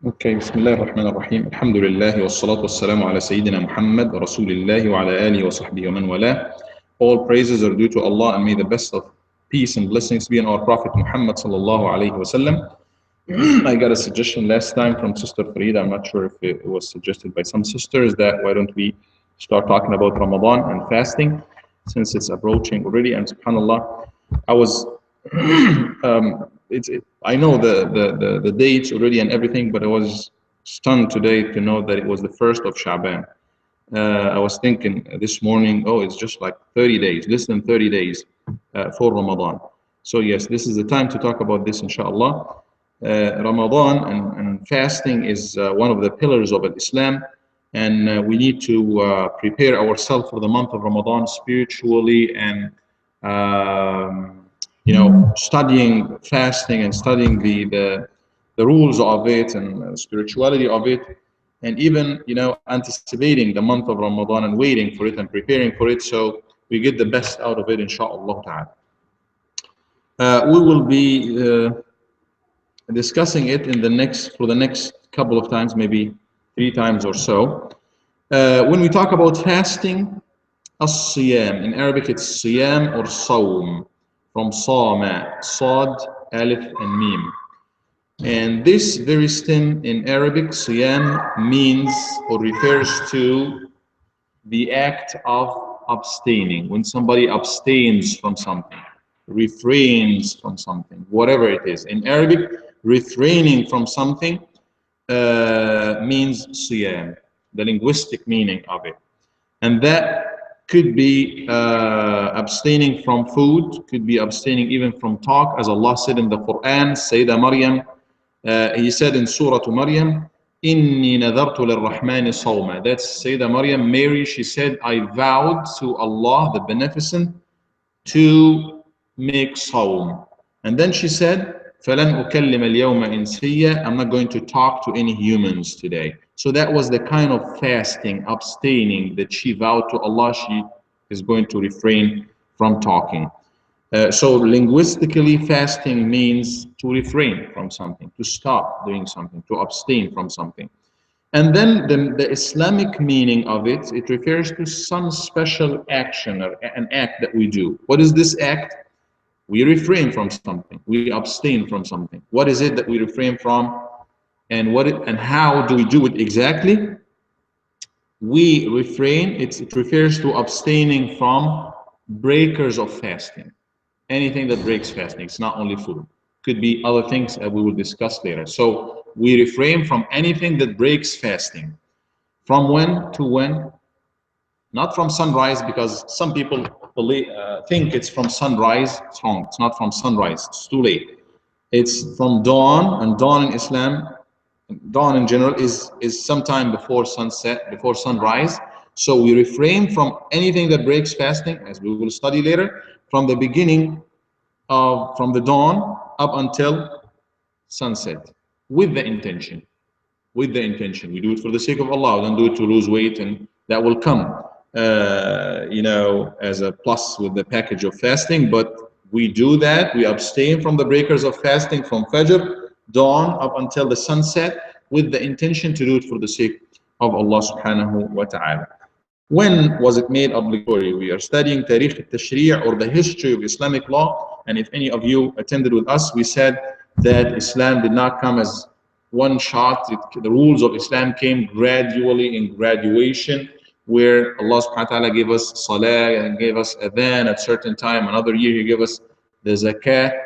Okay, بسم الله الرحمن الرحيم. الحمد لله والصلاة والسلام على سيدنا محمد رسول الله وعلى آله وصحبه ومن والاه. All praises are due to Allah, and may the best of peace and blessings be on our Prophet Muhammad sallallahu alaihi wasallam. I got a suggestion last time from Sister Farida. I'm not sure if it was suggested by some sisters that why don't we start talking about Ramadan and fasting since it's approaching already. And subhanallah, I was I know the dates already and everything, but I was stunned today to know that it was the first of Sha'ban. I was thinking this morning, oh, it's just like 30 days, less than 30 days for Ramadan. So yes, this is the time to talk about this, inshallah. Ramadan and fasting is one of the pillars of Islam, and we need to prepare ourselves for the month of Ramadan spiritually and studying fasting and studying the rules of it and spirituality of it, and even anticipating the month of Ramadan and waiting for it and preparing for it so we get the best out of it, inshallah ta'ala. We will be discussing it for the next couple of times, maybe 3 times or so. When we talk about fasting, as-siyam, in Arabic it's siyam or sawm, from sama, sad, alif, and mim. And this very stem in Arabic, siyam, means or refers to the act of abstaining. When somebody abstains from something, refrains from something, whatever it is. In Arabic, refraining from something means siyam, the linguistic meaning of it. And that could be abstaining from food, could be abstaining even from talk, as Allah said in the Quran. Sayyidah Maryam, He said in Surah Maryam, Inni nadartu lirrahmani sawma. That's Sayyidah Maryam, Mary, she said, I vowed to Allah, the Beneficent, to make sawm. And then she said, فَلَنْ أُكَلِّمَ الْيَوْمَ إِنْسِيًّا. I'm not going to talk to any humans today. So that was the kind of fasting, abstaining that she vowed to Allah. She is going to refrain from talking. So linguistically, fasting means to refrain from something, to stop doing something, to abstain from something. And then the Islamic meaning of it, it refers to some special action or an act that we do. What is this act? We refrain from something. We abstain from something. What is it that we refrain from? And how do we do it exactly? We refrain, it refers to abstaining from breakers of fasting. Anything that breaks fasting. It's not only food. Could be other things that we will discuss later. So we refrain from anything that breaks fasting. From when to when? Not from sunrise, because some people think it's from sunrise. It's wrong. It's not from sunrise. It's too late. It's from dawn, and dawn in Islam, dawn in general is sometime before sunset, before sunrise. So we refrain from anything that breaks fasting, as we will study later, from the beginning of, from the dawn up until sunset, with the intention. With the intention. We do it for the sake of Allah. We don't do it to lose weight, and that will come as a plus with the package of fasting. But we do that, we abstain from the breakers of fasting from Fajr, dawn up until the sunset, with the intention to do it for the sake of Allah subhanahu wa ta'ala. When was it made obligatory? We are studying Tariq al-Tashri' or the history of Islamic law, and if any of you attended with us, we said that Islam did not come as one shot. The rules of Islam came gradually in graduation, where Allah subhanahu wa ta'ala gave us salah and gave us adhan at certain time. Another year He gave us the zakat.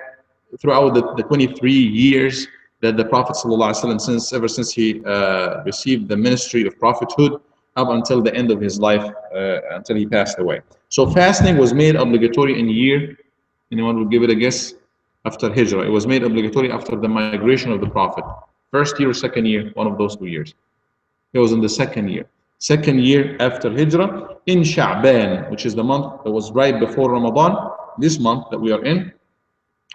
Throughout the 23 years that the Prophet ﷺ, ever since he received the ministry of prophethood up until the end of his life, until he passed away. So fasting was made obligatory in year, anyone will give it a guess? After Hijrah. It was made obligatory after the migration of the Prophet. First year or second year, one of those 2 years. It was in the second year. Second year after Hijrah, in Sha'ban, which is the month that was right before Ramadan, this month that we are in,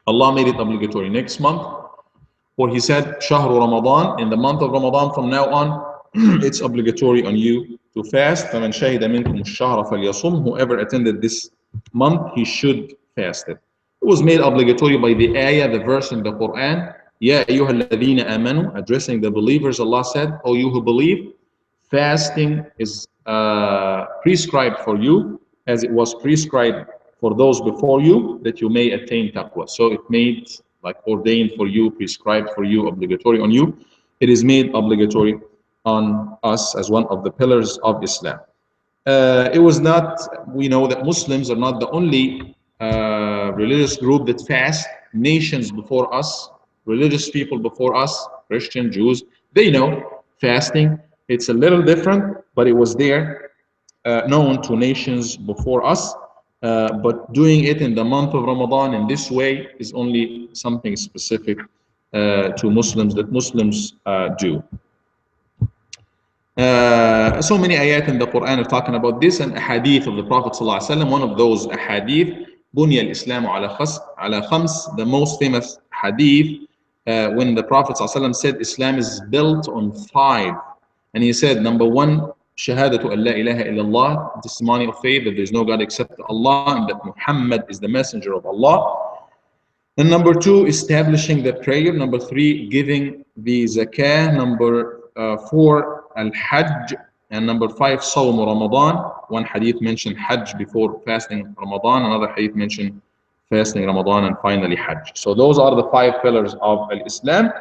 Allah made it obligatory. Next month, or He said, Shahru Ramadan, in the month of Ramadan from now on, it's obligatory on you to fast. فَمَنْ شَهِدَ مِنْكُمُ الشَّهْرَ فَلْيَصُمْ. Whoever attended this month, he should fast it. It was made obligatory by the ayah, the verse in the Quran Ya ayyuha alladhina amanu, addressing the believers, Allah said, "O you who believe, fasting is prescribed for you as it was prescribed for those before you, that you may attain taqwa." So it made like ordained for you, prescribed for you, obligatory on you. It is made obligatory on us as one of the pillars of Islam. It was not, we know that Muslims are not the only religious group that fast. Nations before us, religious people before us, Christian, Jews, they know fasting. It's a little different, but it was there, known to nations before us. But doing it in the month of Ramadan in this way is only something specific to Muslims, that Muslims do. So many ayat in the Quran are talking about this, and a hadith of the Prophet ﷺ. One of those hadith, بُنِيَ الْإِسْلَامُ عَلَى خَمْس, the most famous hadith, when the Prophet ﷺ said Islam is built on five. And he said, number one, shahadatu an la ilaha illallah, testimony of faith that there is no God except Allah, and that Muhammad is the messenger of Allah. And number two, establishing the prayer. Number three, giving the zakah. Number four, al-hajj. And number five, sawm Ramadan. One hadith mentioned hajj before fasting Ramadan. Another hadith mentioned fasting Ramadan, and finally hajj. So those are the five pillars of al-Islam.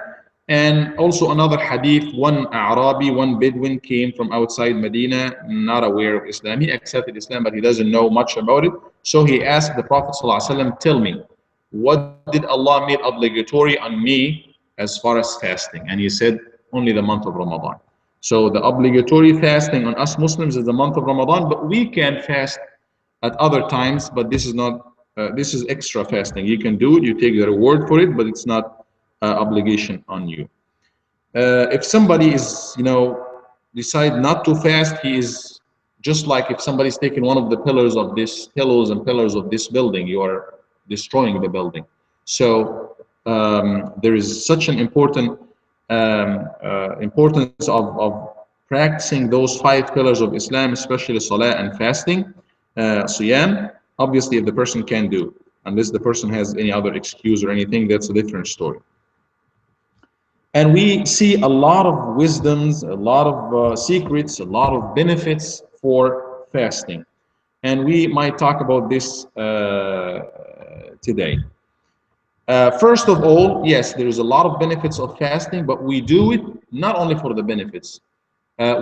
And also another hadith, one Arabi, one Bedouin came from outside Medina, not aware of Islam. He accepted Islam, but he doesn't know much about it. So he asked the Prophet ﷺ, tell me, what did Allah make obligatory on me as far as fasting? And he said, only the month of Ramadan. So the obligatory fasting on us Muslims is the month of Ramadan, but we can fast at other times, but this is not, this is extra fasting. You can do it, you take the reward for it, but it's not obligation on you. If somebody is, decide not to fast, he is just like if somebody's taken one of the pillars of this, pillars and pillars of this building, you are destroying the building. So there is such an importance of practicing those five pillars of Islam, especially salah and fasting, siyam. Obviously, if the person can do, unless the person has any other excuse or anything, that's a different story. And we see a lot of wisdoms, a lot of secrets, a lot of benefits for fasting. And we might talk about this today. First of all, yes, there is a lot of benefits of fasting, but we do it not only for the benefits.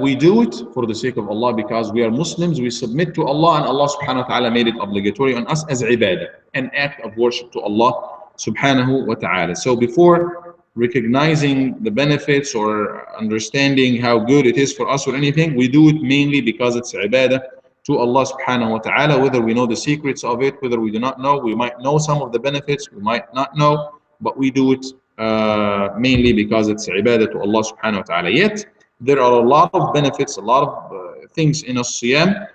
We do it for the sake of Allah, because we are Muslims, we submit to Allah, and Allah subhanahu wa ta'ala made it obligatory on us as ibadah, an act of worship to Allah subhanahu wa ta'ala. So before recognizing the benefits or understanding how good it is for us or anything, we do it mainly because it's ibadah to Allah subhanahu wa ta'ala, whether we know the secrets of it, whether we do not know. We might know some of the benefits, we might not know, but we do it mainly because it's ibadah to Allah subhanahu wa ta'ala. Yet, there are a lot of benefits, a lot of things in a siyam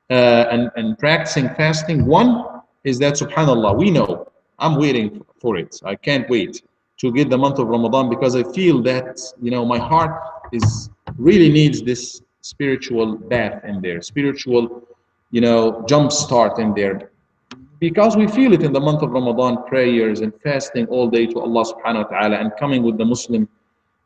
and practicing fasting. One is that, subhanallah, we know, I'm waiting for it. I can't wait to get the month of Ramadan, because I feel that, my heart really needs this spiritual bath in there, spiritual, jump start in there. Because we feel it in the month of Ramadan, prayers and fasting all day to Allah subhanahu wa ta'ala, and coming with the Muslim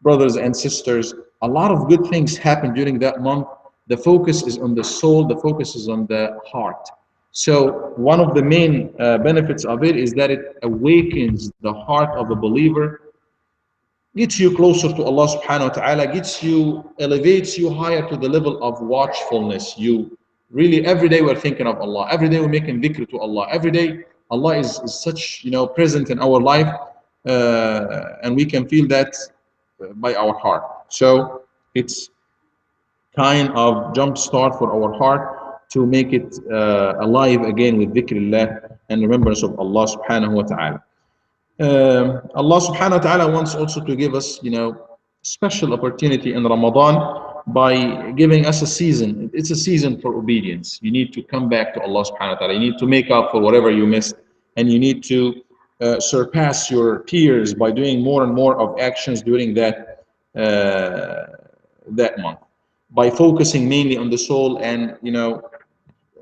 brothers and sisters. A lot of good things happen during that month. The focus is on the soul, the focus is on the heart. So one of the main benefits of it is that it awakens the heart of a believer, gets you closer to Allah subhanahu wa ta'ala, elevates you higher to the level of watchfulness. You really, every day we're thinking of Allah, every day we're making dhikr to Allah, every day Allah is such, present in our life, and we can feel that by our heart. So it's kind of jump start for our heart to make it alive again with dhikrillah and remembrance of Allah subhanahu wa ta'ala. Allah subhanahu wa ta'ala wants also to give us, special opportunity in Ramadan by giving us a season. It's a season for obedience. You need to come back to Allah subhanahu wa ta'ala. You need to make up for whatever you missed, and you need to surpass your peers by doing more and more of actions during that month, by focusing mainly on the soul, and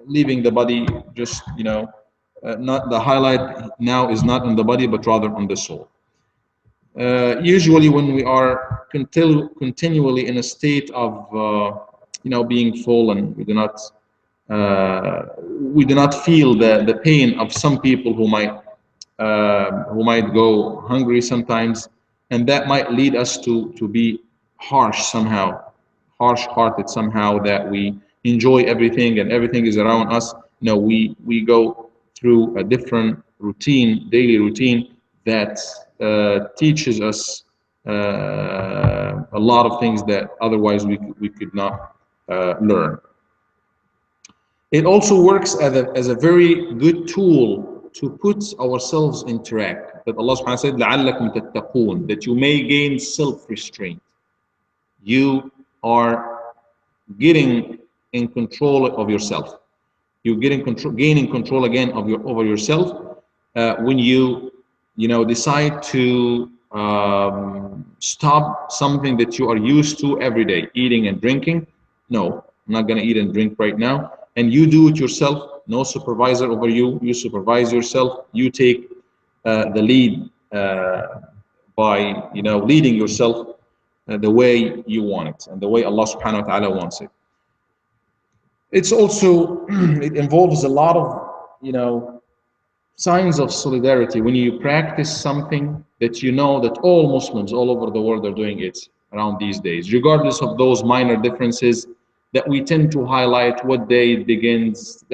leaving the body just not the highlight now is not on the body but rather on the soul. Usually when we are continually in a state of being full, and we do not feel the pain of some people who might go hungry sometimes, and that might lead us to be harsh somehow, harsh-hearted somehow, that we enjoy everything and everything is around us. No, we go through a different routine, daily routine, that teaches us a lot of things that otherwise we could not learn. It also works as a very good tool to put ourselves in track. That Allah subhanahu wa ta'ala said, لَعَلَّكُمْ تَتَّقُونَ, that you may gain self-restraint. You are getting in control of yourself. You gaining control again over yourself when you decide to stop something that you are used to every day, eating and drinking. No, I'm not going to eat and drink right now. And you do it yourself. No supervisor over you. You supervise yourself. You take the lead by leading yourself the way you want it and the way Allah subhanahu wa ta'ala wants it. It's also it involves a lot of signs of solidarity when you practice something that that all Muslims all over the world are doing it around these days, regardless of those minor differences that we tend to highlight, what day it begins,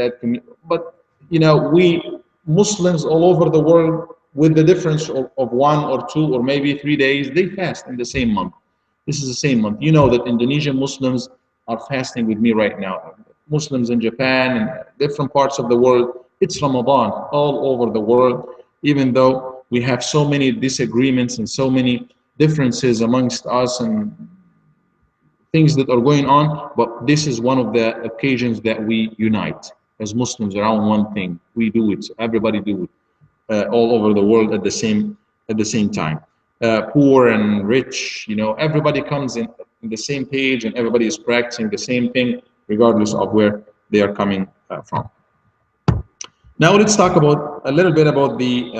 but we Muslims all over the world, with the difference of 1 or 2 or maybe 3 days, they fast in the same month. This is the same month. You know that Indonesian Muslims are fasting with me right now. Muslims in Japan and different parts of the world, it's Ramadan all over the world, even though we have so many disagreements and so many differences amongst us and things that are going on, but this is one of the occasions that we unite as Muslims around one thing. We do it, everybody do it, all over the world at the same time. Poor and rich, everybody comes in the same page, and everybody is practicing the same thing, regardless of where they are coming from. Now let's talk about a little bit about the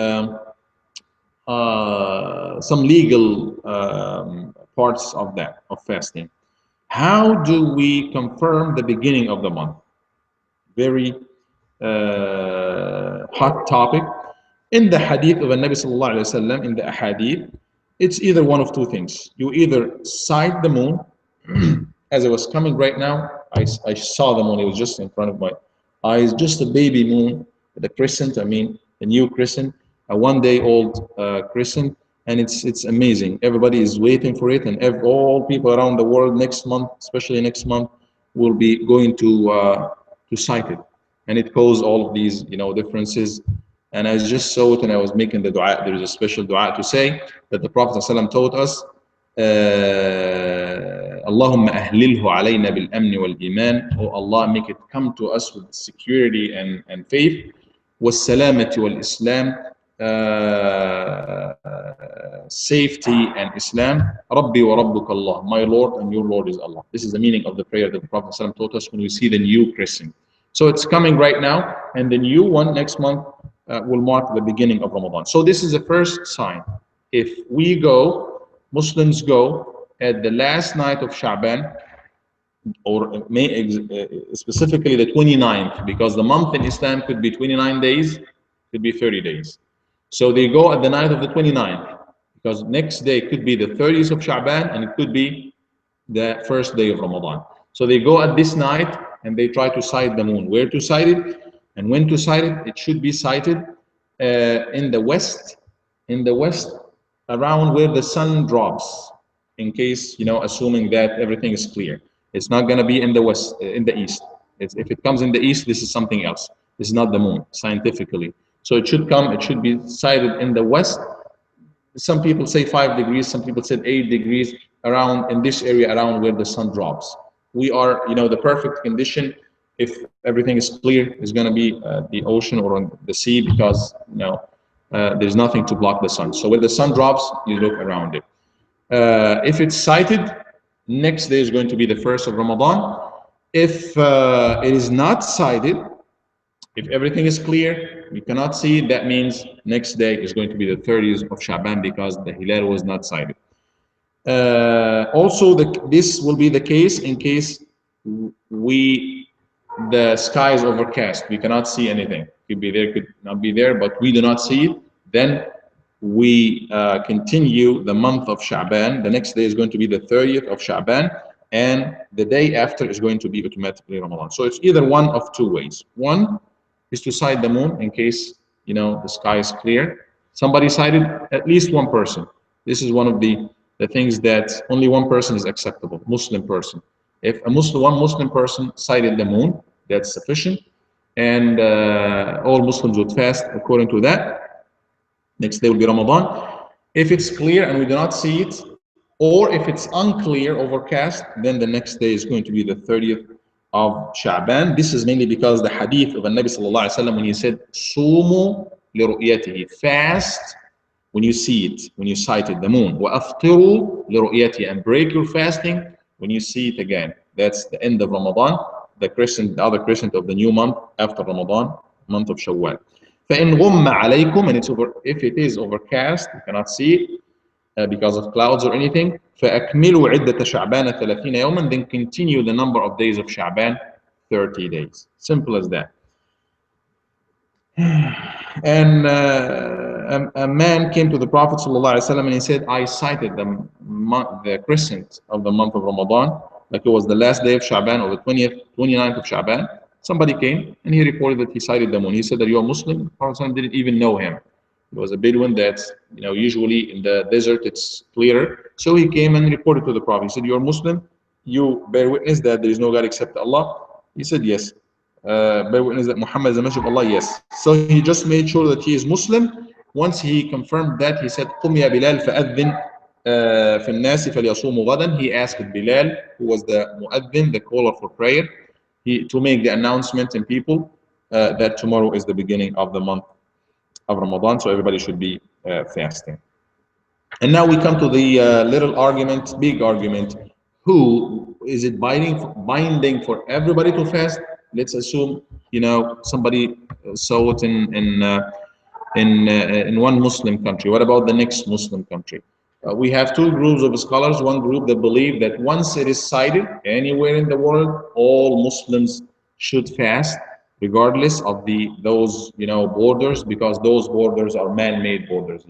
some legal parts of fasting. How do we confirm the beginning of the month? Very hot topic. In the hadith of the Nabi sallallahu alaihi wasallam, in the ahadith, it's either one of two things. You either sight the moon, as it was coming right now. I saw the moon. It was just in front of my eyes, just a baby moon, the crescent. I mean, the new crescent, a 1-day-old crescent, and it's amazing. Everybody is waiting for it, and all people around the world next month, especially next month, will be going to sight it, and it caused all of these differences. And I just saw it, and I was making the dua. There is a special dua to say that the Prophet ﷺ taught us. Allahumma ahlilhu alayna bil amni wal iman. Oh Allah, make it come to us with security and faith. Was salamati wal Islam, safety and Islam. Rabbi wa rabbuka Allah. My Lord and your Lord is Allah. This is the meaning of the prayer that the Prophet ﷺ taught us when we see the new crescent. So it's coming right now, and the new one next month will mark the beginning of Ramadan. So this is the first sign. If Muslims go at the last night of Sha'ban, or specifically the 29th, because the month in Islam could be 29 days, could be 30 days. So they go at the night of the 29th, because next day could be the 30th of Sha'ban, and it could be the first day of Ramadan. So they go at this night, and they try to sight the moon. Where to sight it and when to sight it? It should be sighted in the west, around where the sun drops, in case, assuming that everything is clear. It's not going to be in the west, in the east. If it comes in the east, this is something else. This is not the moon, scientifically. So it should be sighted in the west. Some people say 5 degrees, some people said 8 degrees, around in this area, around where the sun drops. We are, the perfect condition, if everything is clear, is going to be the ocean or on the sea, because there's nothing to block the sun. So when the sun drops, you look around it. If it's sighted, next day is going to be the first of Ramadan. If it is not sighted, if everything is clear, we cannot see it, that means next day is going to be the 30th of Shaban because the hilal was not sighted. Also, this will be the case in case the sky is overcast. We cannot see anything. Could be there, could not be there, but we do not see it. Then we continue the month of Sha'ban. The next day is going to be the 30th of Sha'ban, and the day after is going to be automatically Ramadan. So it's either one of two ways. One is to sight the moon in case the sky is clear. Somebody sighted, at least one person. This is one of the things that only one person is acceptable, Muslim person. If one Muslim person sighted the moon, that's sufficient, and all Muslims would fast according to that. Next day will be Ramadan. If it's clear and we do not see it, or if it's unclear, overcast, then the next day is going to be the 30th of Sha'ban. This is mainly because the hadith of the Nabi sallallahu alaihi wasallam when he said, "Sumu liru'yatihi," fast when you see it, when you sighted the moon. وَأَفْطِرُوا لِرُؤْيَتِهِ, and break your fasting when you see it again. That's the end of Ramadan, the other crescent of the new month after Ramadan, month of Shawwal. فَإِنْ غُمَّ عَلَيْكُمْ, and if it is overcast, you cannot see it because of clouds or anything, فَأَكْمِلُوا عِدَّةَ شَعْبَانَ 30 يَوْمًا, then continue the number of days of Sha'ban, 30 days. Simple as that. And a man came to the Prophet ﷺ and he said, I sighted the crescent of the month of Ramadan, like it was the last day of Sha'ban or the 29th of Sha'ban. Somebody came and he reported that he sighted the moon. He said that you're Muslim. The Prophet ﷺ didn't even know him. It was a Bedouin that, usually in the desert it's clearer. So he came and reported to the Prophet. He said, you're Muslim. You bear witness that there is no God except Allah. He said, yes. Bear witness that Muhammad is the messenger of Allah, yes. So he just made sure that he is Muslim. Once he confirmed that, he said, قُمْ يَا بِلَالْ فَأَذِّنْ فِي النَّاسِ فَلْيَصُومُوا غَدًا. He asked Bilal, who was the mu'adhin, the caller for prayer, to make the announcement in people that tomorrow is the beginning of the month of Ramadan, so everybody should be fasting. And now we come to the little argument, big argument. Who is it binding for everybody to fast? Let's assume somebody saw it in one Muslim country. What about the next Muslim country? We have two groups of scholars. One group that believe that once it is cited anywhere in the world, all Muslims should fast, regardless of those borders, because those borders are man-made borders.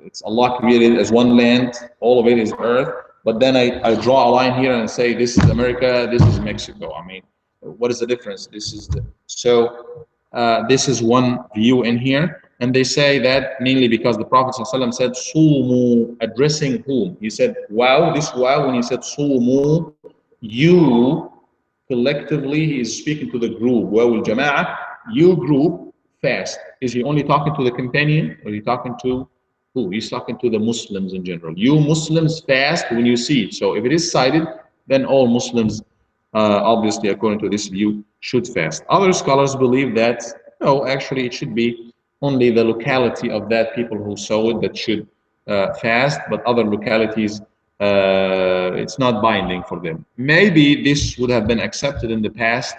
It's Allah created as one land. All of it is earth. But then I draw a line here and say this is America, this is Mexico. I mean, what is the difference? This is one view in here, and they say that mainly because the Prophet ﷺ said "Sumu," addressing whom? He said "Wow." This "Wow," when he said "Sumu," you collectively, he is speaking to the group. Well, Jama'ah, you group fast. Is he only talking to the companion, or is he talking to who? He's talking to the Muslims in general. You Muslims fast when you see it. So if it is cited, then all Muslims, obviously, according to this view, should fast. Other scholars believe that, no, actually, it should be only the locality of that people who saw it that should fast, but other localities, it's not binding for them. Maybe this would have been accepted in the past,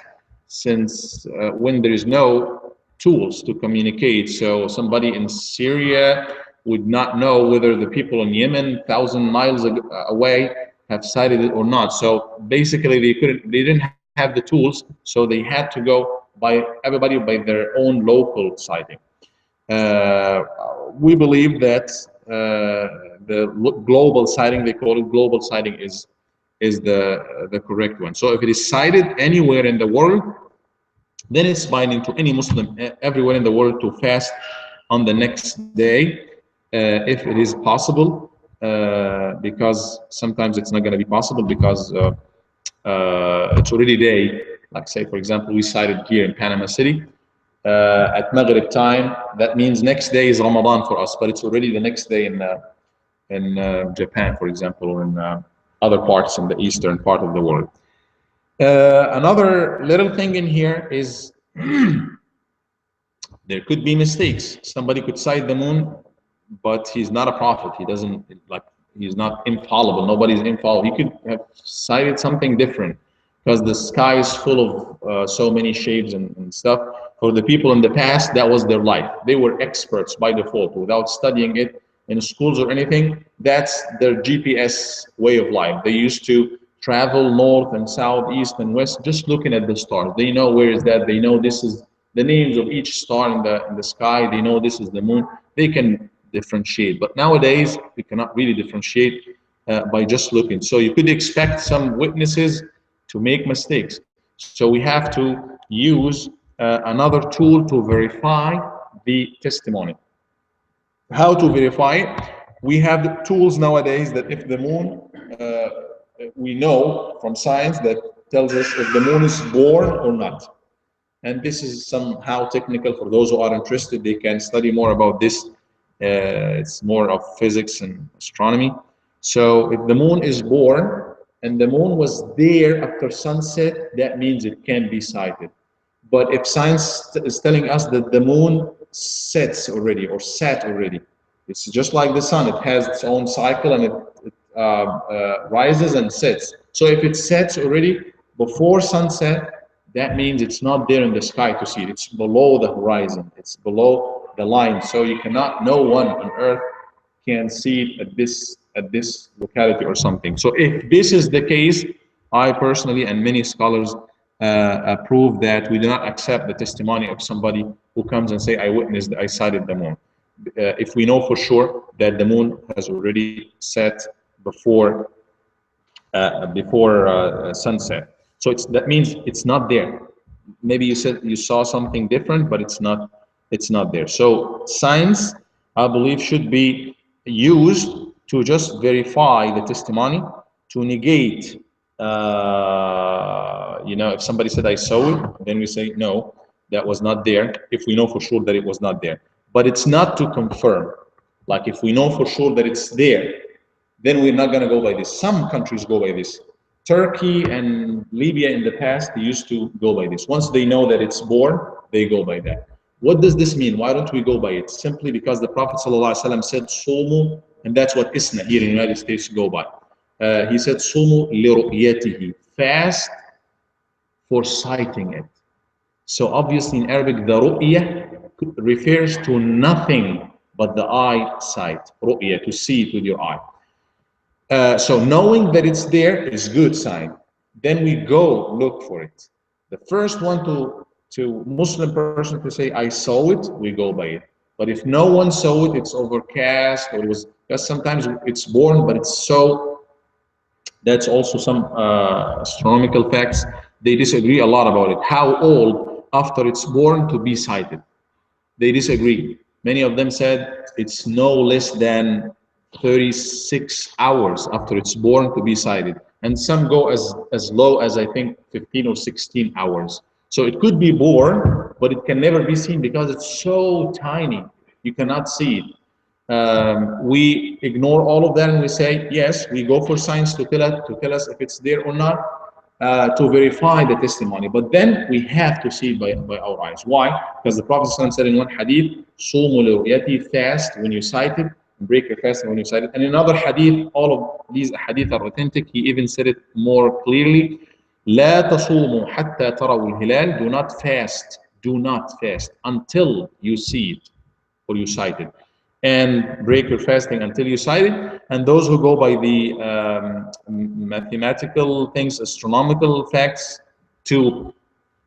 since when there is no tools to communicate. So somebody in Syria would not know whether the people in Yemen, 1,000 miles away, have cited it or not. So basically, they didn't have the tools, so they had to go by everybody by their own local citing. We believe that the global citing, they call it global citing, is the correct one. So if it is cited anywhere in the world, then it's binding to any Muslim everywhere in the world to fast on the next day, if it is possible, because sometimes it's not going to be possible because it's already day. Like say, for example, we cited here in Panama City at Maghrib time. That means next day is Ramadan for us, but it's already the next day in Japan, for example, or in other parts in the eastern part of the world. Another little thing in here is there could be mistakes. Somebody could cite the moon, but he's not a prophet. He doesn't, he's not infallible. Nobody's infallible. He could have cited something different because the sky is full of so many shades and stuff. For the people in the past, that was their life. They were experts by default without studying it in schools or anything. That's their GPS way of life. They used to travel north and south, east and west, just looking at the stars. They know where is that. They know this is the names of each star in the sky. They know this is the moon. They can differentiate. But nowadays, we cannot really differentiate by just looking. So you could expect some witnesses to make mistakes. So we have to use another tool to verify the testimony. How to verify it? We have tools nowadays that if the moon, we know from science that tells us if the moon is born or not. And this is somehow technical. For those who are interested, they can study more about this. It's more of physics and astronomy. So if the moon is born and the moon was there after sunset, that means it can be sighted. But if science is telling us that the moon sets already or set already, it's just like the sun. It has its own cycle and it rises and sets. So if it sets already before sunset, that means it's not there in the sky to see it. It's below the horizon. It's below the line. So you cannot, no one on earth can see it at this locality or something. So if this is the case, I personally and many scholars prove that we do not accept the testimony of somebody who comes and say, I witnessed, I sighted the moon. If we know for sure that the moon has already set before sunset. So that means it's not there. Maybe you said you saw something different, but it's not there. So science, I believe, should be used to just verify the testimony, to negate, if somebody said I saw it, then we say no, that was not there, if we know for sure that it was not there. But it's not to confirm. Like if we know for sure that it's there, then we're not going to go by this. Some countries go by this. Turkey and Libya in the past, they used to go by this. Once they know that it's born, they go by that. What does this mean? Why don't we go by it? Simply because the Prophet ﷺ said, Sumu, and that's what Isna here in the United States go by. He said, Sumu liru'yatihi, fast for sighting it. So obviously in Arabic, the ru'yah refers to nothing but the eyesight. Ru'yah, to see it with your eye. So knowing that it's there is good sign. Then we go look for it. The first one to Muslim person to say, I saw it, we go by it. But if no one saw it, it's overcast, or it was, because sometimes it's born, but it's so, that's also some astronomical facts. They disagree a lot about it. How old after it's born to be sighted? They disagree. Many of them said it's no less than 36 hours after it's born to be sighted. And some go as low as, I think, 15 or 16 hours. So it could be born, but it can never be seen because it's so tiny. You cannot see it. We ignore all of that and we say, yes, we go for science to tell us if it's there or not, to verify the testimony. But then we have to see by our eyes. Why? Because the Prophet said in one hadith, Sumu liru'yati, fast when you sight it, break your fast when you sight it. And in another hadith, all of these hadith are authentic. He even said it more clearly. لا تصوموا حتى تروا الهلال. Do not fast until you see it or you sight it. And break your fasting until you sight it. And those who go by the mathematical things, astronomical facts, to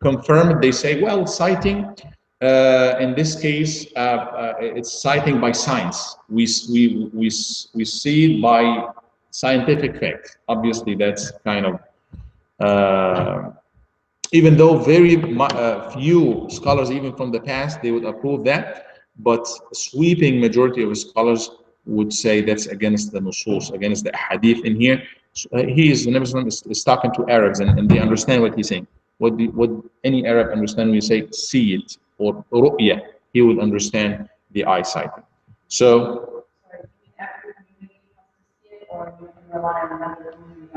confirm it, they say, well, sighting, in this case, it's sighting by science. We see it by scientific fact. Obviously, that's kind of, even though very few scholars, even from the past, they would approve that, but sweeping majority of scholars would say that's against the nusus, against the hadith in here. The Nabi is talking to Arabs, and they understand what he's saying. What any Arab understand when you say see it or ru'ya, he would understand the eyesight. So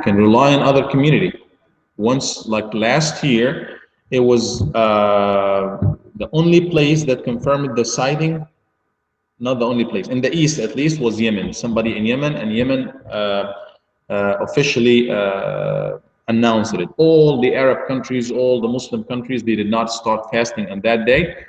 can rely on other community. Once, like last year, it was the only place that confirmed the sighting, not the only place, in the east at least, was Yemen. Somebody in Yemen, and Yemen officially announced it. All the Arab countries, all the Muslim countries, they did not start fasting on that day.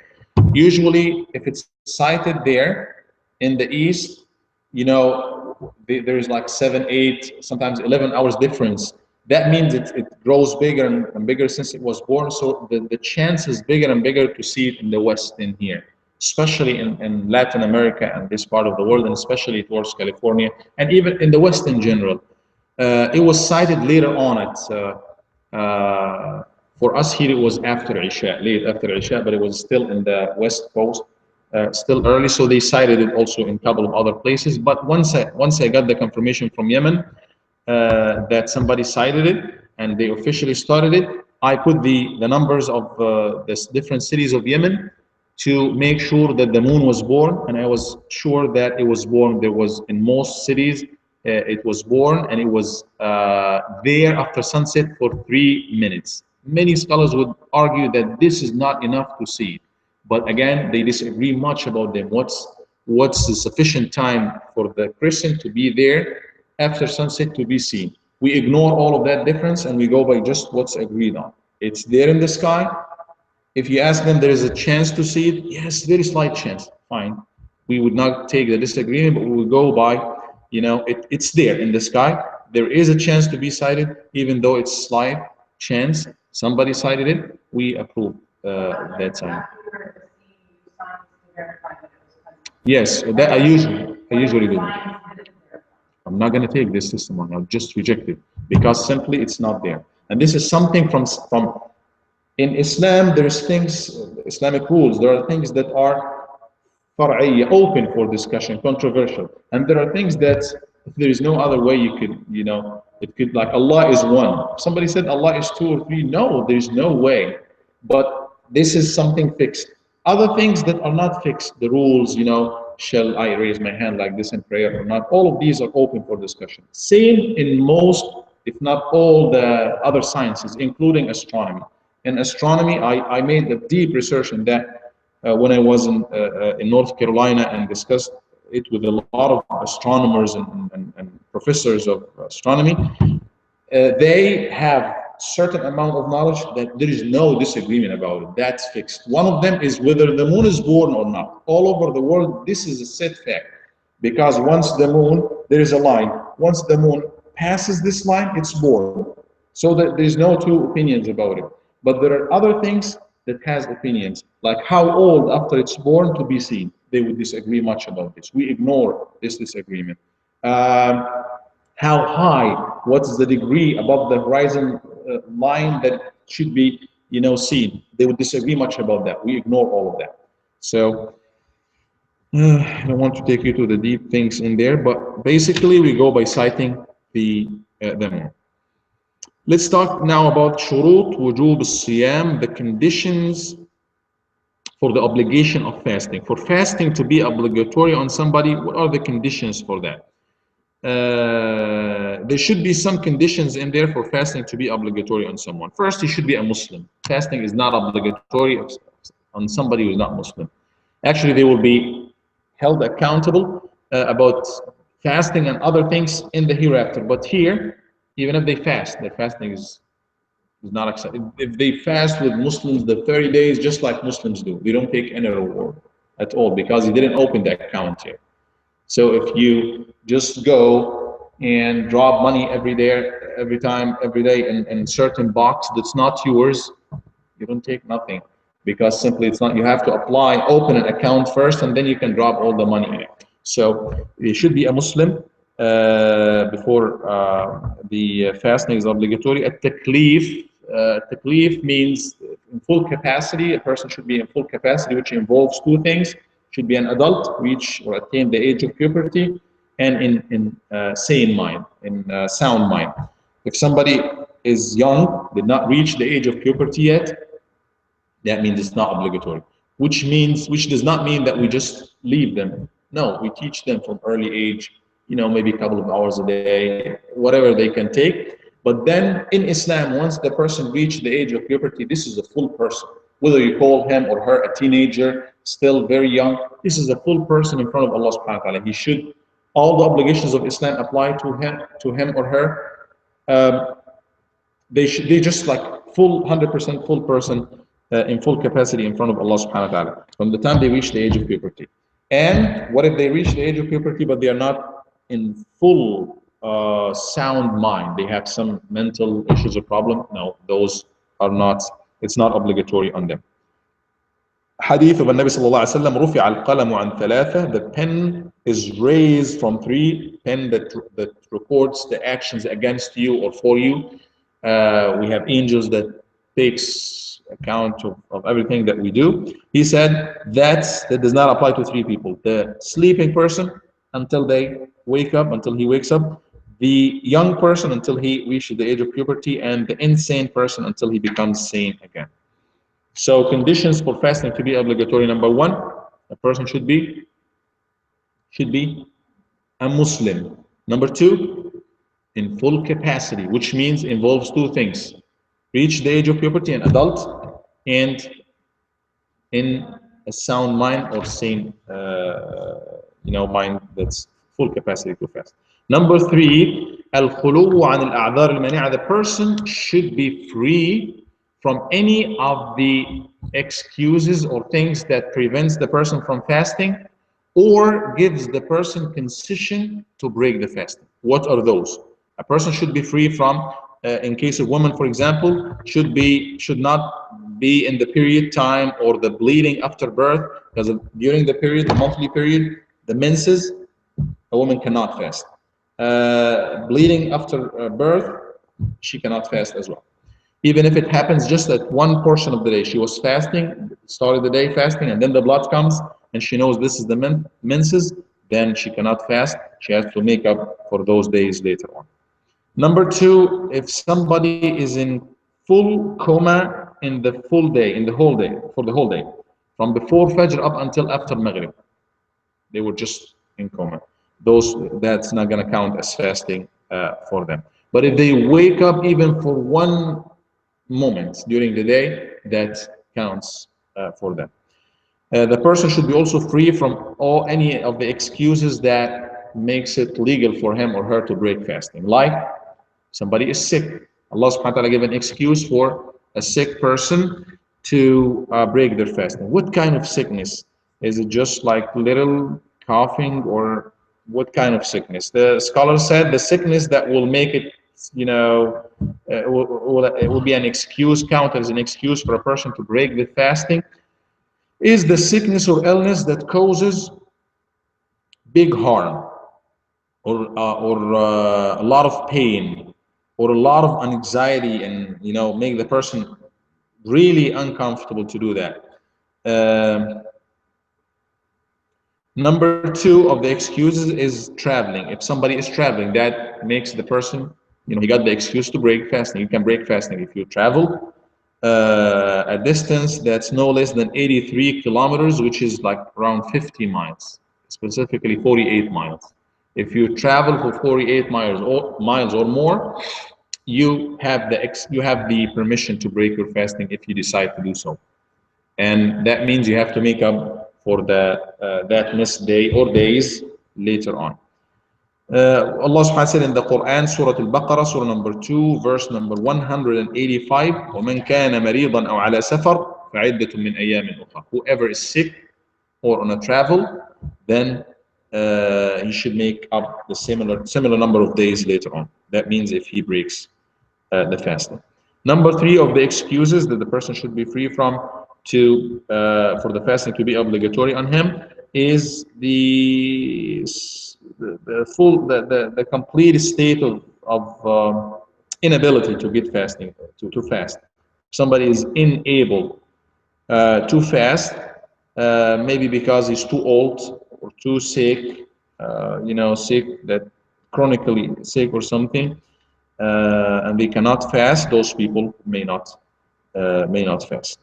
Usually, if it's sighted there in the east, there is like 7, 8, sometimes 11 hours difference. That means it grows bigger and bigger since it was born. So the chance is bigger and bigger to see it in the west in here, especially in Latin America and this part of the world, and especially towards California, and even in the West in general. It was cited later on for us here, it was after Isha, late after Isha, but it was still in the West Coast, still early, so they cited it also in a couple of other places. But once I got the confirmation from Yemen that somebody cited it and they officially started it, I put the numbers of the different cities of Yemen to make sure that the moon was born, and I was sure that it was born. There was in most cities, it was born, and it was there after sunset for 3 minutes. Many scholars would argue that this is not enough to see, but again, they disagree much about them. What's the sufficient time for the crescent to be there after sunset to be seen? We ignore all of that difference and we go by just what's agreed on. It's there in the sky. If you ask them, there is a chance to see it. Yes, very slight chance. Fine. We would not take the disagreement, but we would go by, it's there in the sky. There is a chance to be sighted, even though it's slight chance. Somebody sighted it. We approve that sign. Yes, that I usually do. I'm not going to take this testimony. I'll just reject it because simply it's not there. And this is something from in Islam. There's things, Islamic rules. There are things that are far'iyya, open for discussion, controversial, and there are things that if there is no other way you could, it could, like Allah is one. Somebody said Allah is two or three. No, there's no way. But this is something fixed. Other things that are not fixed, the rules, shall I raise my hand like this in prayer or not? All of these are open for discussion. Same in most, if not all, the other sciences, including astronomy. In astronomy, I made a deep research in that when I was in North Carolina and discussed it with a lot of astronomers and professors of astronomy. They have certain amount of knowledge that there is no disagreement about it. That's fixed. One of them is whether the moon is born or not. All over the world, this is a set fact. Because once the moon, there is a line. Once the moon passes this line, it's born. So that there's no two opinions about it. But there are other things that has opinions, like how old after it's born to be seen. They would disagree much about this. We ignore this disagreement. How high, what's the degree above the horizon line that should be, seen? They would disagree much about that. We ignore all of that. So I don't want to take you to the deep things in there, but basically we go by citing the moon. Let's talk now about shurut wujub al-siyam, the conditions for the obligation of fasting. For fasting to be obligatory on somebody, what are the conditions for that? There should be some conditions in there for fasting to be obligatory on someone. First, he should be a Muslim. Fasting is not obligatory on somebody who is not Muslim. Actually, they will be held accountable about fasting and other things in the hereafter. But here, even if they fast, their fasting is not accepted. If they fast with Muslims the 30 days, just like Muslims do, they don't take any reward at all because he didn't open the account here. So if you just go and drop money every day, every day in certain box that's not yours, you don't take nothing because simply it's not. You have to apply, open an account first, and then you can drop all the money in it. So you should be a Muslim before the fasting is obligatory. At-taklif, taklif means in full capacity. A person should be in full capacity, which involves two things. Should be an adult, reach or attain the age of puberty, and in sane mind, in sound mind. If somebody is young, did not reach the age of puberty yet, that means it's not obligatory. Which does not mean that we just leave them. No, we teach them from early age, maybe a couple of hours a day, whatever they can take. But then in Islam, once the person reached the age of puberty, this is a full person. Whether you call him or her a teenager, still very young, this is a full person in front of Allah subhanahu wa ta'ala. All the obligations of Islam apply to him or her. they just like full 100% full person in full capacity in front of Allah subhanahu wa ta'ala from the time they reach the age of puberty. And what if they reach the age of puberty but they are not in full sound mind? They have some mental issues or problem. No, those are not, it's not obligatory on them. Hadith of Nabi sallallahu alaihi wasallam, رفع القلم عن ثلاثة. The pen is raised from three. Pen that records the actions against you or for you. We have angels that takes account of everything that we do. He said that does not apply to three people: the sleeping person until they wake up, until he wakes up; the young person until he reaches the age of puberty; and the insane person until he becomes sane again. So conditions for fasting to be obligatory: number one, a person should be a Muslim. Number two, in full capacity, which means involves two things: reach the age of puberty, an adult, and in a sound mind or sane, mind that's full capacity to fast. Number three, al-khuluwu an al-a'dhar al-mani'a. The person should be free from any of the excuses or things that prevents the person from fasting or gives the person concession to break the fasting. What are those? A person should be free from, in case of women, for example, should not be in the period time or the bleeding after birth, because during the period, the monthly period, the menses, a woman cannot fast. Bleeding after birth, she cannot fast as well. Even if it happens just at one portion of the day, she was fasting, started the day fasting, and then the blood comes, and she knows this is the menses, then she cannot fast. She has to make up for those days later on. Number two, if somebody is in full coma in the full day, in the whole day, for the whole day, from before Fajr up until after Maghrib, they were just in coma. That's not going to count as fasting for them. But if they wake up even for one moment during the day, that counts for them. The person should be also free from any of the excuses that makes it legal for him or her to break fasting. Like somebody is sick. Allah subhanahu wa ta'ala gave an excuse for a sick person to break their fasting. What kind of sickness? Is it just like little coughing, or what kind of sickness? The scholar said the sickness that will make it, it will be an excuse, count as an excuse for a person to break the fasting, is the sickness or illness that causes big harm, or a lot of pain, or a lot of anxiety, and make the person really uncomfortable to do that. Number two of the excuses is traveling. If somebody is traveling, that makes the person, he got the excuse to break fasting. You can break fasting if you travel a distance that's no less than 83 kilometers, which is like around 50 miles, specifically 48 miles. If you travel for 48 miles or more, you have the permission to break your fasting if you decide to do so. And that means you have to make up for that missed day or days later on. Allah subhanahu wa ta'ala said in the Quran, Surah Al-Baqarah, Surah number 2, verse number 185, وَمَنْ كَانَ مَرِيضًا أَوْ عَلَى سَفَرٍ فَعِدَّةٌ مِّنْ أَيَّامٍ أُخْرَى. Whoever is sick or on a travel, then he should make up the similar number of days later on. That means if he breaks the fasting. Number three of the excuses that the person should be free from for the fasting to be obligatory on him is the complete state of inability to get fasting to fast. Somebody is unable to fast, maybe because he's too old or too sick, sick, that chronically sick or something, and they cannot fast. Those people may not fast.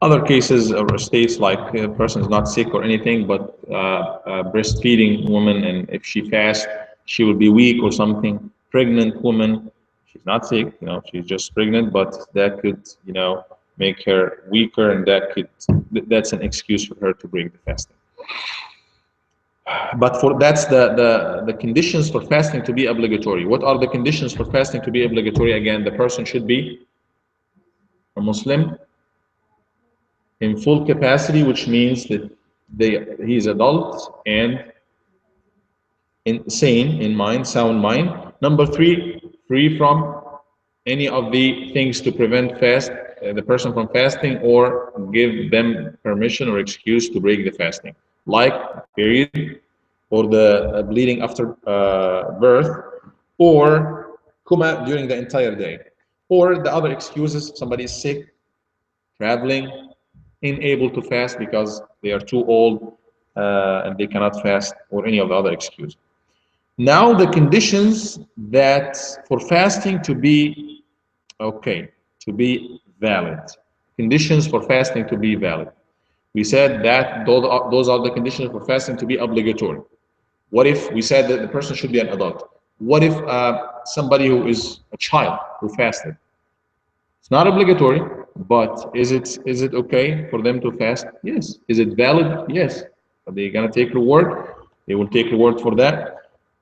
Other cases or states, like a person is not sick or anything, but a breastfeeding woman, and if she fasts, she will be weak or something. Pregnant woman, she's not sick, she's just pregnant, but that could, make her weaker, and that's an excuse for her to break the fasting. But for that's the conditions for fasting to be obligatory. What are the conditions for fasting to be obligatory? Again, the person should be a Muslim in full capacity, which means that he is adult and sane in mind, sound mind. Number three, free from any of the things to prevent the person from fasting or give them permission or excuse to break the fasting, like period or the bleeding after birth or coma during the entire day, or the other excuses, somebody is sick, traveling, unable to fast because they are too old and they cannot fast, or any of the other excuses. Now the conditions that for fasting to be okay, to be valid. Conditions for fasting to be valid. We said that those are the conditions for fasting to be obligatory. What if we said that the person should be an adult? What if somebody who is a child who fasted? It's not obligatory, but is it okay for them to fast? Yes. Is it valid? Yes. Are they gonna take reward? They will take reward for that,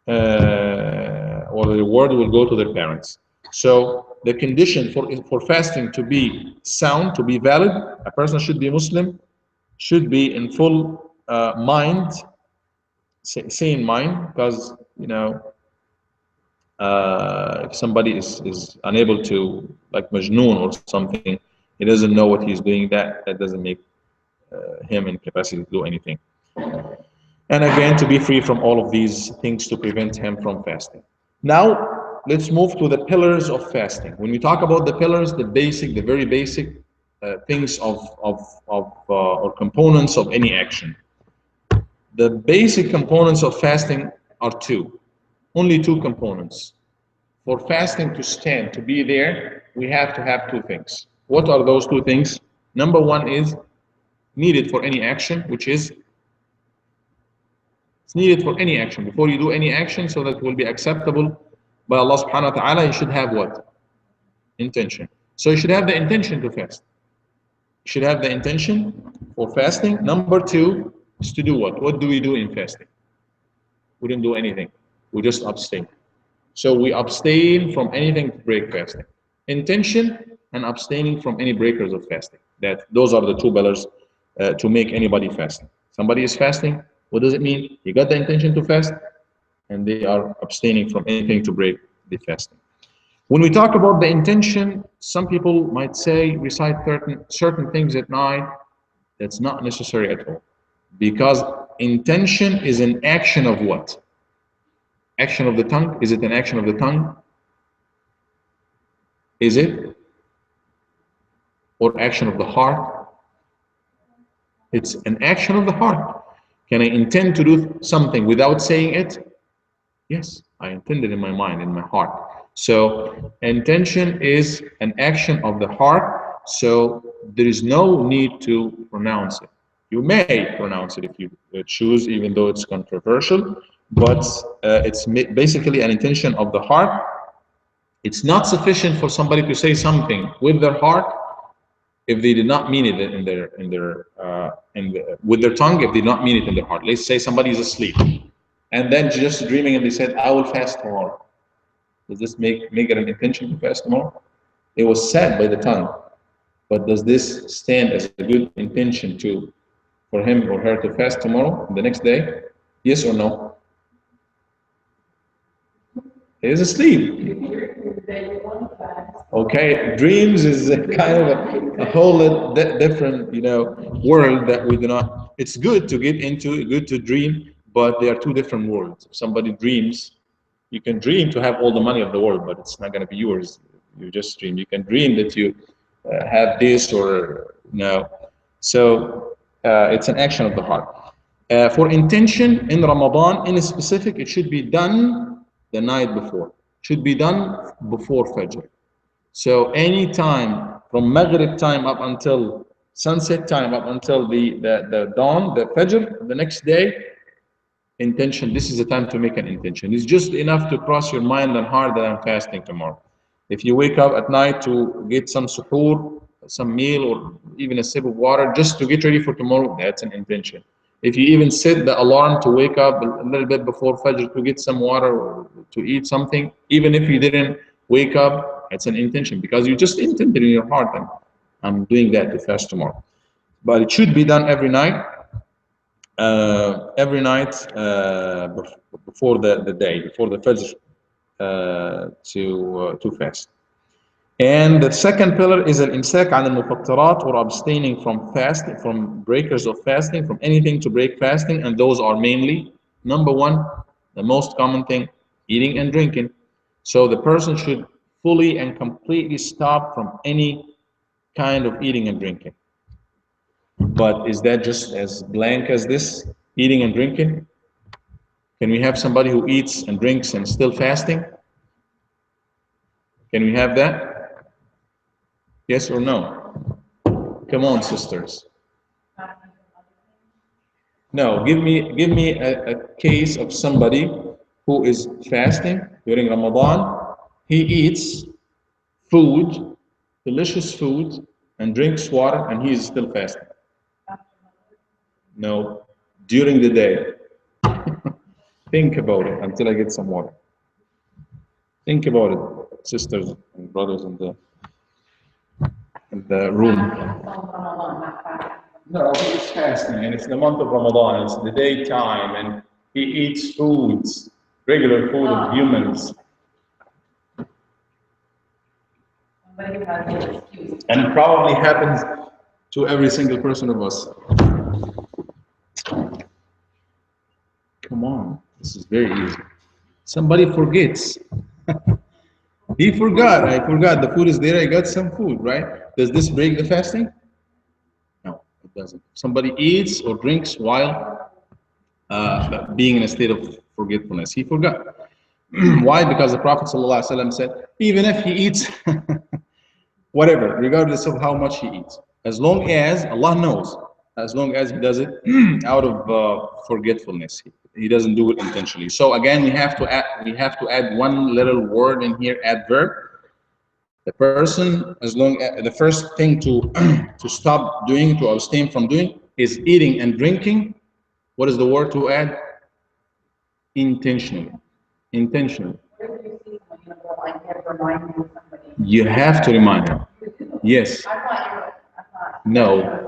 or the reward will go to their parents. So the condition for fasting to be sound, to be valid, a person should be Muslim, should be in full mind, sane mind, because if somebody is unable to, like Majnoon or something, he doesn't know what he's doing, that doesn't make him in capacity to do anything. And again, to be free from all of these things to prevent him from fasting. Now, let's move to the pillars of fasting. When we talk about the pillars, the very basic things or components of any action. The basic components of fasting are two, only two components. For fasting to stand, to be there, we have to have two things. What are those two things? Number one is needed for any action, which is it's needed for any action. Before you do any action, so that it will be acceptable by Allah subhanahu wa ta'ala, you should have what? Intention. So you should have the intention to fast. You should have the intention for fasting. Number two is to do what? What do we do in fasting? We don't do anything. We just abstain. So we abstain from anything to break fasting. Intention and abstaining from any breakers of fasting. Those are the two pillars to make anybody fast. Somebody is fasting. What does it mean? He got the intention to fast, and they are abstaining from anything to break the fasting. When we talk about the intention, some people might say recite certain things at night. That's not necessary at all, because intention is an action of what? Action of the tongue? Is it an action of the tongue? Is it? Or action of the heart? It's an action of the heart. Can I intend to do something without saying it? Yes, I intended in my mind, in my heart. So intention is an action of the heart, so there is no need to pronounce it. You may pronounce it if you choose, even though it's controversial, but it's basically an intention of the heart. It's not sufficient for somebody to say something with their heart if they did not mean it with their tongue, if they did not mean it in their heart. Let's say somebody is asleep and then just dreaming and they said, I will fast tomorrow. Does this make it an intention to fast tomorrow? It was said by the tongue, but does this stand as a good intention for him or her to fast tomorrow, the next day? Yes or no? He is asleep. Okay, dreams is kind of a whole different, world that we do not. It's good to get into, good to dream, but they are two different worlds. If somebody dreams, you can dream to have all the money of the world, but it's not going to be yours. You just dream. You can dream that you have this or no. So it's an action of the heart. For intention in Ramadan, in specific, it should be done the night before. Should be done before Fajr. So any time from Maghrib time up until sunset time, up until the dawn, the Fajr, the next day, intention, this is the time to make an intention. It's just enough to cross your mind and heart that I'm fasting tomorrow. If you wake up at night to get some suhoor, some meal, or even a sip of water, just to get ready for tomorrow, that's an intention. If you even set the alarm to wake up a little bit before Fajr to get some water or to eat something, even if you didn't wake up, it's an intention because you just intended in your heart, I'm doing that to fast tomorrow. But it should be done every night before the day, before the Fajr, to fast. And the second pillar is al-imsak an al-mufattirat, or abstaining from fasting, from breakers of fasting, from anything to break fasting, and those are mainly, number one, the most common thing, eating and drinking. So the person should fully and completely stop from any kind of eating and drinking. But is that just as blank as this, eating and drinking? Can we have somebody who eats and drinks and still fasting? Can we have that? Yes or no? Come on, sisters. No, give me a case of somebody who is fasting during Ramadan. He eats food, delicious food, and drinks water, and he is still fasting. No, during the day. Think about it until I get some water. Think about it, sisters and brothers in the room. No, he's fasting, and it's the month of Ramadan. It's the daytime, and he eats foods, regular food of humans. And it probably happens to every single person of us. Come on, this is very easy. Somebody forgets. He forgot. I forgot. The food is there. I got some food, right? Does this break the fasting? No, it doesn't. Somebody eats or drinks while being in a state of forgetfulness. He forgot. Why? Because the Prophet ﷺ said, even if he eats whatever, regardless of how much he eats, as long as Allah knows, as long as he does it out of forgetfulness, he doesn't do it intentionally. So again, we have to add one little word in here, adverb. The person, as long as the first thing to to stop doing, to abstain from doing, is eating and drinking. What is the word to add? Intentionally. Intentionally. You have to remind him. Yes. No.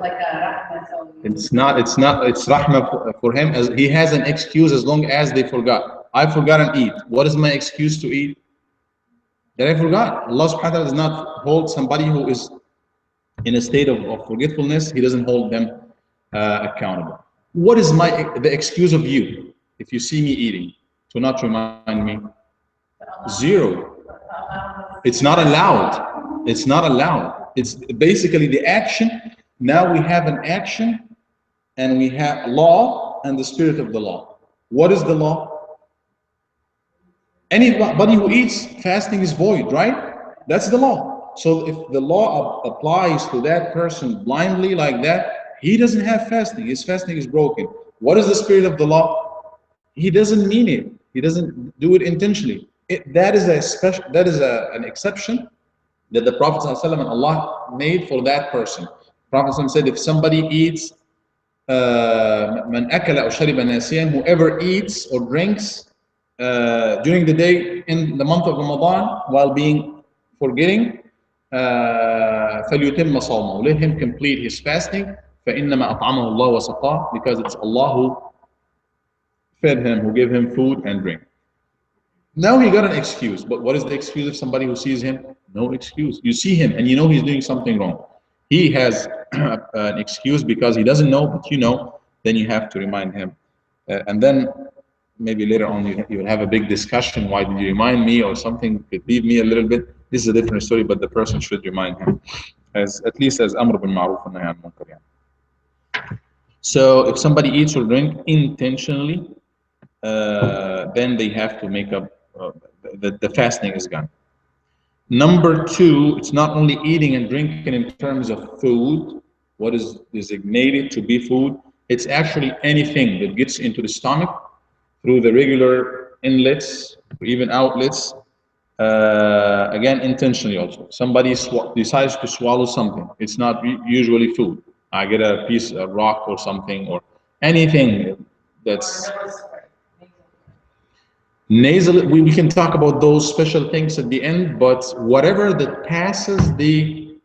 It's not. It's not. It's rahmah for him, as he has an excuse as long as they forgot. I forgot and eat. What is my excuse to eat? That I forgot. Allah subhanahu wa ta'ala does not hold somebody who is in a state of forgetfulness. He doesn't hold them accountable. What is the excuse of you if you see me eating to not remind me? Zero. It's not allowed. It's not allowed. It's basically the action. Now we have an action, and we have law and the spirit of the law. What is the law? Anybody who eats, fasting is void, right? That's the law. So if the law applies to that person blindly like that, he doesn't have fasting. His fasting is broken. What is the spirit of the law? He doesn't mean it. He doesn't do it intentionally. That is an exception that the Prophet ﷺ and Allah made for that person. The Prophet ﷺ said, if somebody eats, man akala aw shariba nasiyan, whoever eats or drinks during the day in the month of Ramadan while being forgetting, فَلْيُتِمَّ صَوْمَهُ, let him complete his fasting, فَإِنَّمَا أَطْعَمَهُ اللَّهُ وَسَقَاهُ, because it's Allah who fed him, who gave him food and drink. Now he got an excuse, but what is the excuse of somebody who sees him? No excuse. You see him and you know he's doing something wrong. He has an excuse because he doesn't know, but you know, then you have to remind him. And then maybe later on you will have a big discussion. Why did you remind me, or something could leave me a little bit? This is a different story, but the person should remind him, at least as Amr bin Ma'ruf and Nahy anil Munkar. So if somebody eats or drink intentionally, then they have to make up, the fasting is gone. Number two, it's not only eating and drinking in terms of food, what is designated to be food, it's actually anything that gets into the stomach through the regular inlets or even outlets, again, intentionally also. Somebody decides to swallow something. It's not usually food. I get a piece of rock or something, or Anything that's nasal, we can talk about those special things at the end, but whatever that passes the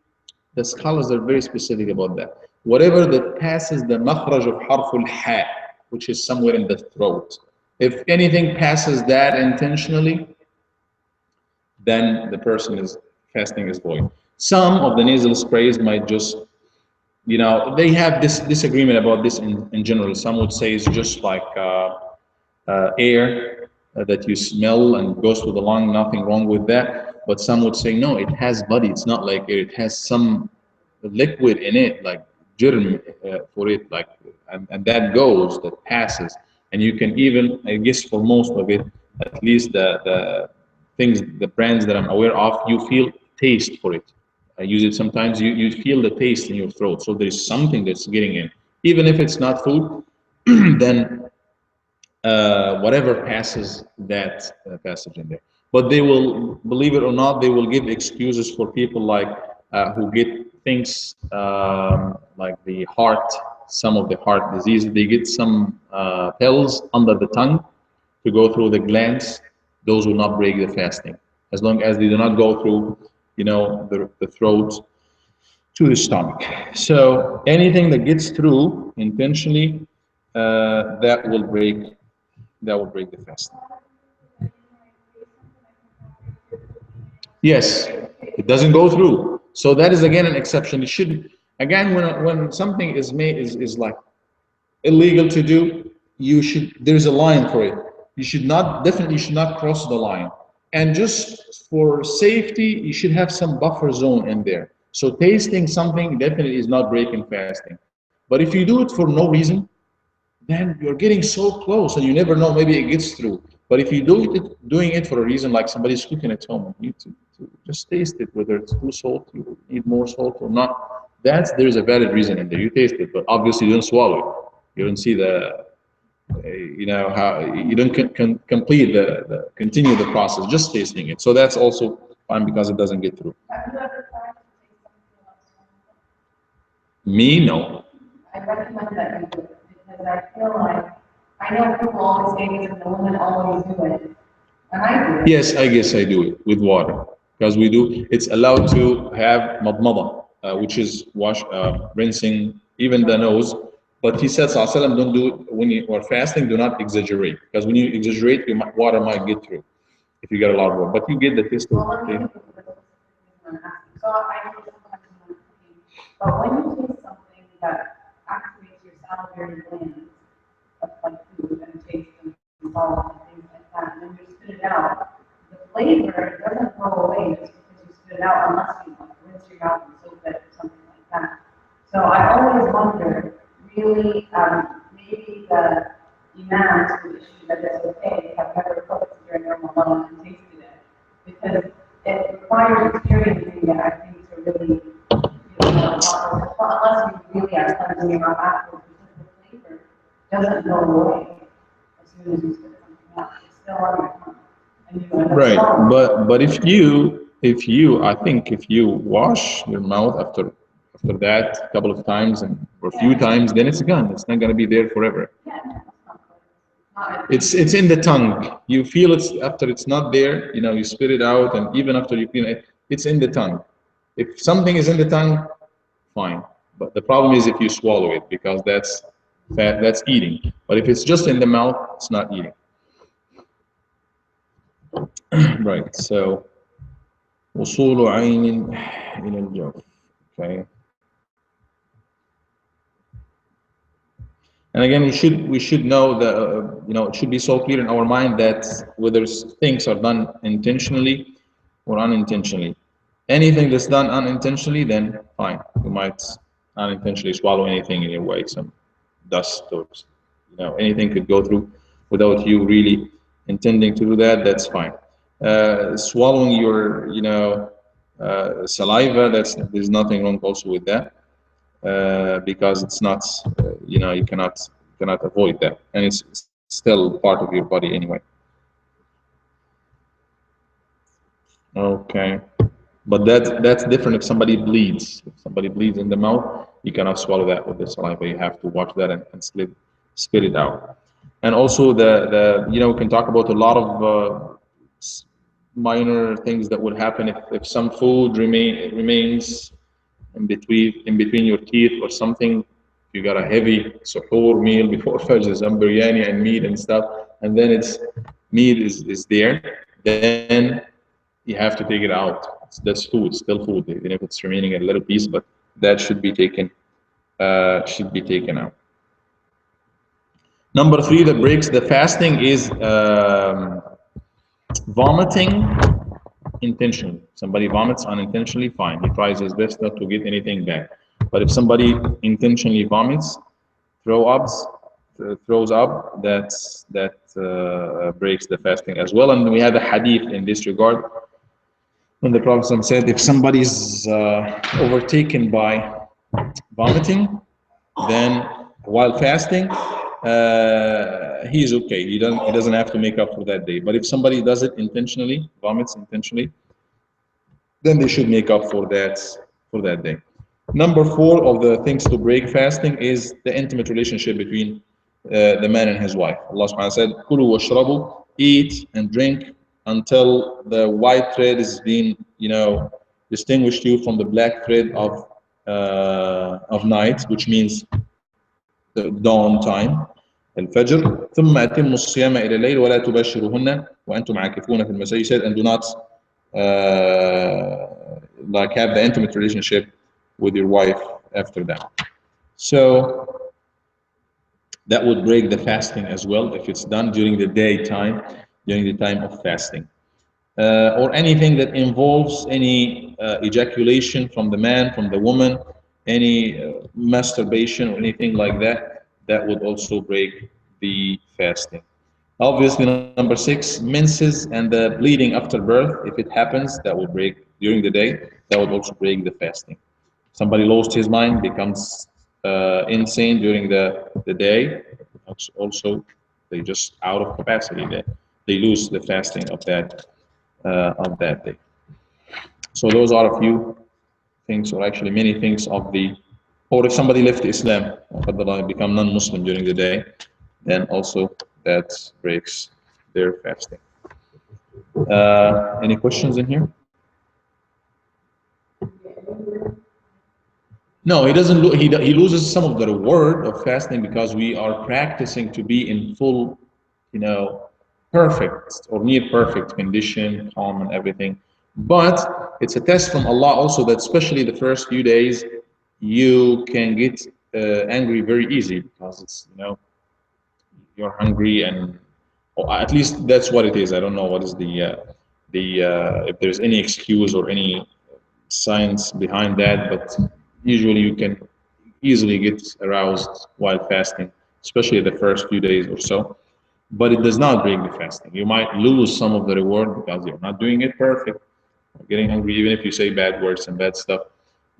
scholars are very specific about that. Whatever that passes the makhraj of harful ha, which is somewhere in the throat. If anything passes that intentionally, then the person is fasting is void. Some of the nasal sprays might just, they have this disagreement about this in general. Some would say it's just like air that you smell and goes to the lung, nothing wrong with that. But some would say, no, it has body. It's not like air. It has some liquid in it, like germ for it, like, and that goes, that passes. And you can even, I guess for most of it, at least the things, the brands that I'm aware of, you feel taste for it. I use it sometimes, you feel the taste in your throat. So there's something that's getting in. Even if it's not food, then whatever passes that passage in there. But they will, believe it or not, they will give excuses for people like who get things like the heart, some of the heart disease. They get some pills under the tongue to go through the glands. Those will not break the fasting as long as they do not go through, the throat to the stomach. So anything that gets through intentionally, that will break the fast. Yes, it doesn't go through. So that is again an exception. It should, again, when something is made is like illegal to do, you should, there's a line for it. You should not, definitely should not cross the line. And just for safety, you should have some buffer zone in there. So tasting something definitely is not breaking fasting. But if you do it for no reason, then you're getting so close and you never know, maybe it gets through. But if you doing it for a reason, like somebody's cooking at home, you need to just taste it, whether it's too salt, you need more salt or not. There's a valid reason in there. You taste it, but obviously you don't swallow it. You don't see how you don't complete continue the process, just tasting it. So that's also fine because it doesn't get through. Me, no. I recommend that you do it because I feel like I know people always say that the women always do it, and I do it. Yes, I guess I do it with water because we do. It's allowed to have madmada, which is rinsing even the nose. But he said, Sallallahu Alaihi Wasallam, don't do it when you are fasting. Do not exaggerate because when you exaggerate, water might get through if you get a lot of water. But you get the taste of Well, it. so I do sometimes when I'm cooking, but when you taste something that activates your salivary glands, like food and taste and salt and things like that, and then you spit it out, the flavor doesn't go away just because you spit it out unless you like rinse your mouth and soak it or something like that. So I always wonder, really, maybe the imams who issue that it's okay have never cooked during Ramadan and tasted it, because it requires experiencing it, I think, to really, unless you really are cleansing your mouth afterwards, because the flavor doesn't go away as soon as you spit something out. It's still on your tongue. And you end up Right, swallowing. but I think if you wash your mouth after that a couple of times and or a few times, then it's gone. It's not going to be there forever. Yeah, no, not It's in the tongue. You feel it's after it's not there. You spit it out, and even after you clean it, it's in the tongue. If something is in the tongue, fine. But the problem is if you swallow it because that's fat. That's eating. But if it's just in the mouth, it's not eating. Right. So. وصول عين إلى الجوف. Okay. And again, we should know that it should be so clear in our mind that whether things are done intentionally or unintentionally. Anything that's done unintentionally, then fine. You might unintentionally swallow anything in your way, some dust or anything could go through without you really intending to do that. That's fine. Swallowing your saliva, there's nothing wrong also with that. Because it's not, you cannot avoid that, and it's still part of your body anyway. Okay, but that's different if somebody bleeds. If somebody bleeds in the mouth, you cannot swallow that with the saliva. You have to watch that and spit it out. And also the you know, we can talk about a lot of minor things that would happen if some food remains in between your teeth or something. You got a heavy suhoor meal before Fajr, some biryani and meat and stuff, and then it's meat is there, then you have to take it out. That's food, still food, even if it's remaining a little piece, but that should be taken out. Number three that breaks the fasting is vomiting intentionally. Somebody vomits unintentionally, fine. He tries his best not to get anything back. But if somebody intentionally vomits, throws up, that breaks the fasting as well. And we had a hadith in this regard when the Prophet said, if somebody is overtaken by vomiting, then while fasting, he's okay. He doesn't have to make up for that day. But if somebody does it intentionally, vomits intentionally, then they should make up for that day. Number four of the things to break fasting is the intimate relationship between the man and his wife. Allah subhanahu wa ta'ala said, Kulu washrabu, eat and drink until the white thread is being, distinguished you from the black thread of night, which means the dawn time. الفجر ثم أتموا الصيام إلى الليل ولا تباشروهن وأنتم عاكفون في المساجد. He said, and do not like have the intimate relationship with your wife after that. So that would break the fasting as well if it's done during the daytime, during the time of fasting. Or anything that involves any ejaculation from the man, from the woman, any masturbation or anything like that, that would also break the fasting. Obviously, number six, menses and the bleeding after birth, if it happens, that would break during the day, that would also break the fasting. Somebody lost his mind, becomes insane during the day, also they just out of capacity, they lose the fasting of that day. So those are a few things, or actually many things or if somebody left Islam, become non-Muslim during the day, then also that breaks their fasting. Any questions in here? No, he doesn't. He loses some of the reward of fasting because we are practicing to be in full, perfect or near perfect condition, calm and everything. But it's a test from Allah also that especially the first few days, you can get angry very easy because it's you're hungry and or at least that's what it is. I don't know what is the if there's any excuse or any science behind that, but usually you can easily get aroused while fasting, especially the first few days or so. But it does not break the fasting. You might lose some of the reward because you're not doing it perfect. You're getting hungry, even if you say bad words and bad stuff,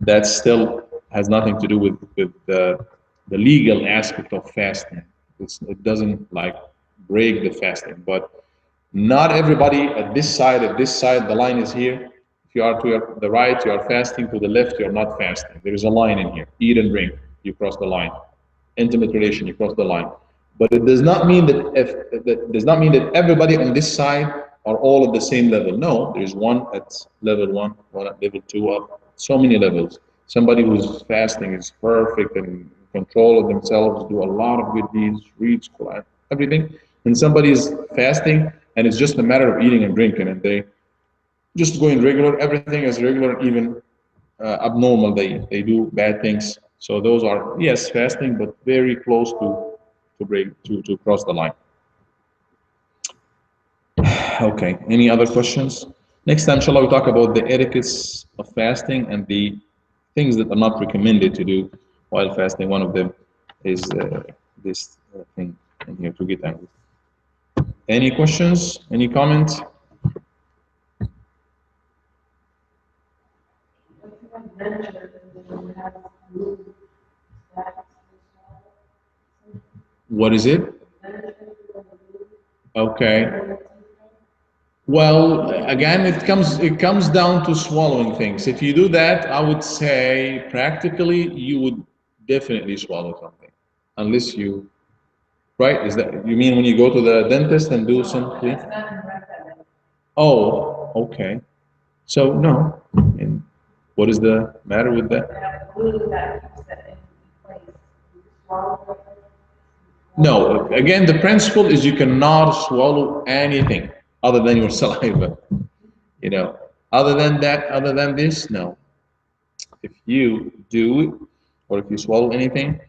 that still has nothing to do with the legal aspect of fasting. It doesn't like break the fasting, but not everybody at this side, the line is here. If you are to the right, you are fasting. To the left, you are not fasting. There is a line in here. Eat and drink, you cross the line. Intimate relation, you cross the line. But it does not mean that everybody on this side are all at the same level. No, there is one at level one at level two, up so many levels. Somebody who's fasting is perfect and in control of themselves, do a lot of good deeds, reads Quran, everything. And somebody is fasting and it's just a matter of eating and drinking, and they just going regular, everything is regular, even abnormal. They do bad things. So those are, yes, fasting, but very close to cross the line. Okay. Any other questions? Next time, inshallah, we talk about the etiquettes of fasting and the things that are not recommended to do while fasting. One of them is this thing in here, to get angry. Any questions? Any comments? What is it? Okay. Well, again, it comes down to swallowing things. If you do that, I would say practically you would definitely swallow something, unless you right? Is that you mean when you go to the dentist and do some No, clean? that's not in red bed. Oh, okay. So no. And what is the matter with They that? have glue that keeps it in place. You swallow it. No. Again, the principle is you cannot swallow anything other than your saliva. You know, other than that, other than this, no. If you do it, or if you swallow anything,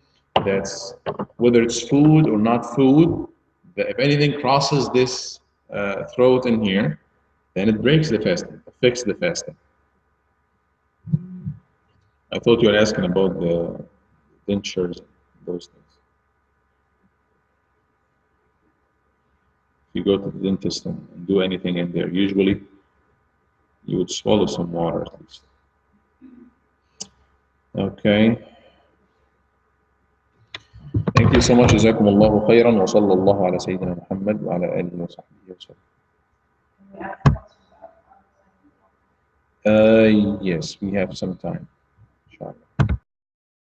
that's whether it's food or not food, if anything crosses this throat in here, then it breaks the fasting, affects the fasting. I thought you were asking about the dentures, those things. If you go to the dentist and do anything in there, usually you would swallow some water at least. Okay. Thank you so much. جزاكم الله خيرا وصلى الله على سيدنا محمد وعلى آله وصحبه وسلم. And we ask questions about Yes, we have some time.